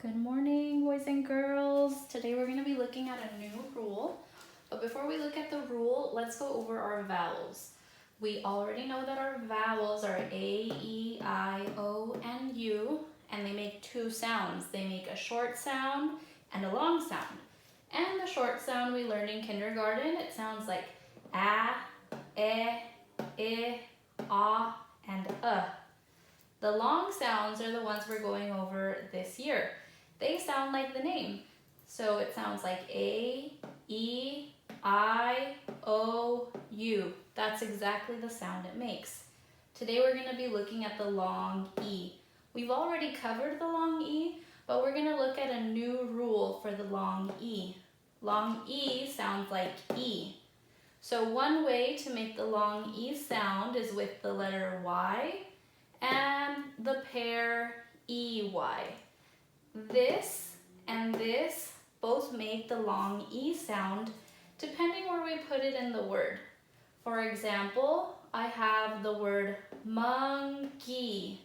Good morning, boys and girls. Today we're going to be looking at a new rule. But before we look at the rule, let's go over our vowels. We already know that our vowels are A, E, I, O, and U, and they make two sounds. They make a short sound and a long sound. And the short sound we learned in kindergarten, it sounds like A, I, A, and The long sounds are the ones we're going over this year. They sound like the name. So it sounds like A, E, I, O, U. That's exactly the sound it makes. Today we're going to be looking at the long E. We've already covered the long E, but we're going to look at a new rule for the long E. Long E sounds like E. So one way to make the long E sound is with the letter Y and the pair EY. This and this both make the long E sound depending where we put it in the word. For example, I have the word monkey.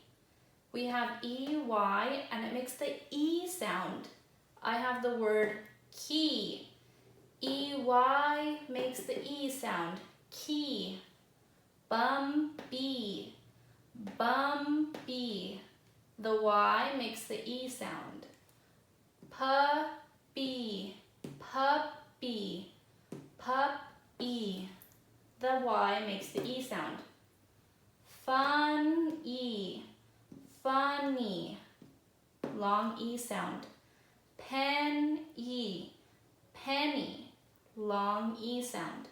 We have EY and it makes the E sound. I have the word key. EY makes the E sound, key. Bumpy, bumpy. The Y makes the E sound. Puppy, puppy, puppy. The Y makes the E sound. Funny, funny. Long E sound. Penny, penny. Long E sound.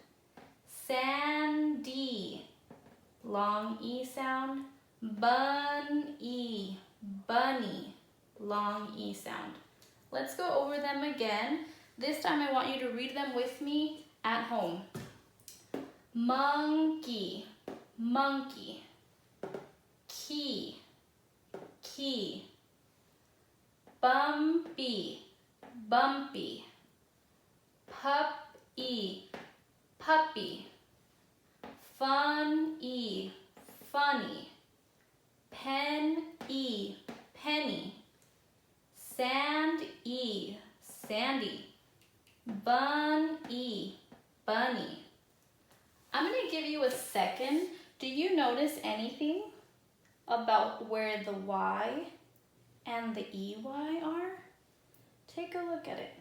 Sandy, long E sound. Bunny, bunny, long E sound. Let's go over them again. This time I want you to read them with me at home. Monkey, monkey. Key, key. Bumpy, bumpy. Puppy, puppy. Funny, funny. Penny, penny. Sandy, sandy. Bunny, bunny. I'm going to give you a second. Do you notice anything about where the Y and the EY are? Take a look at it.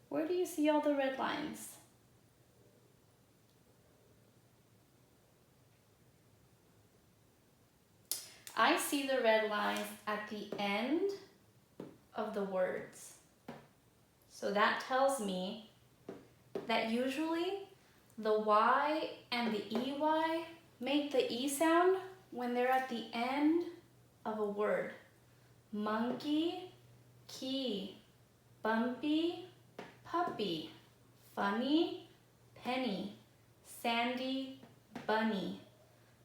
Where do you see all the red lines? I see the red lines at the end of the words. So that tells me that usually the Y and the EY make the E sound when they're at the end of a word. Monkey, key, bumpy, puppy, funny, penny, sandy, bunny.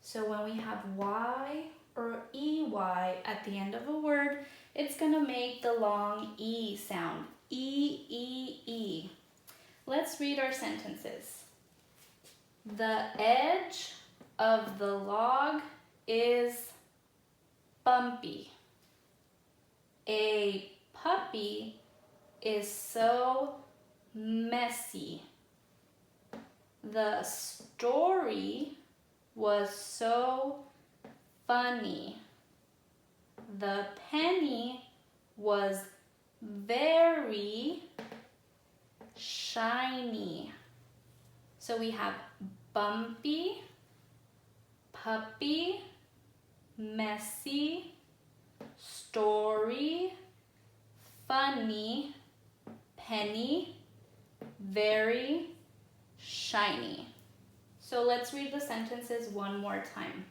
So when we have Y or EY at the end of a word, it's going to make the long E sound. E, E, E. Let's read our sentences. The edge of the log is bumpy. A puppy is so messy. The story was so funny. The penny was very shiny. So we have bumpy, puppy, messy, story, funny, penny, very shiny. So let's read the sentences one more time.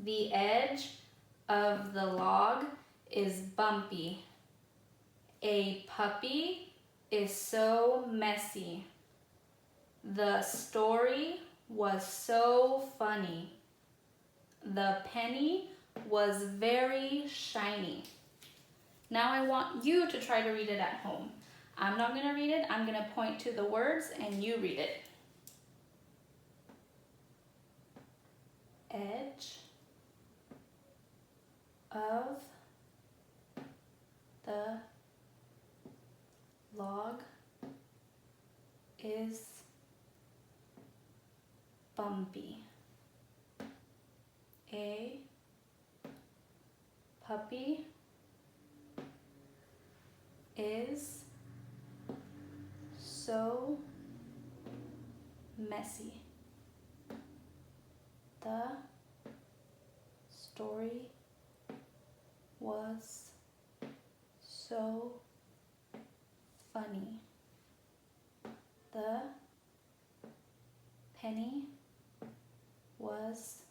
The edge of the log is bumpy. A puppy is so messy. The story was so funny. The penny was very shiny. Now I want you to try to read it at home. I'm not going to read it. I'm going to point to the words and you read it. Edge of The log is bumpy. A puppy is so messy. The story was so funny. The penny was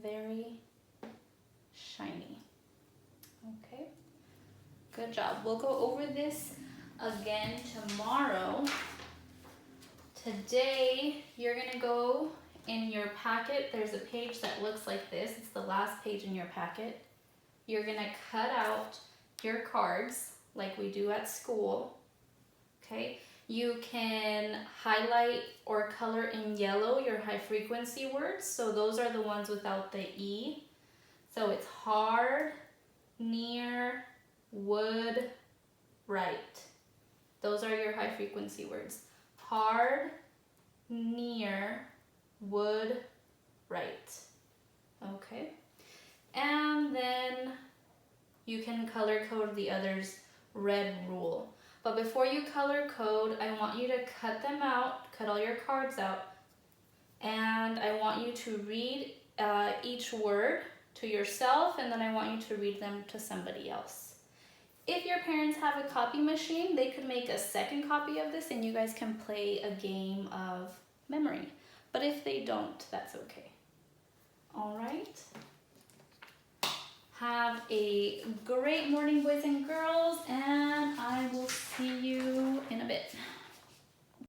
very shiny. Okay, good job. We'll go over this again tomorrow. Today, you're gonna go in your packet. There's a page that looks like this. It's the last page in your packet. You're gonna cut out your cards like we do at school, okay? You can highlight or color in yellow your high frequency words. So those are the ones without the E. So it's hard, near, would, right. Those are your high frequency words. Hard, near, would, right. Okay. And then you can color code the others red rule. But before you color code, I want you to cut them out, cut all your cards out, and I want you to read each word to yourself, and then I want you to read them to somebody else. If your parents have a copy machine, they could make a second copy of this and you guys can play a game of memory. But if they don't, that's okay. All right. Have a great morning, boys and girls.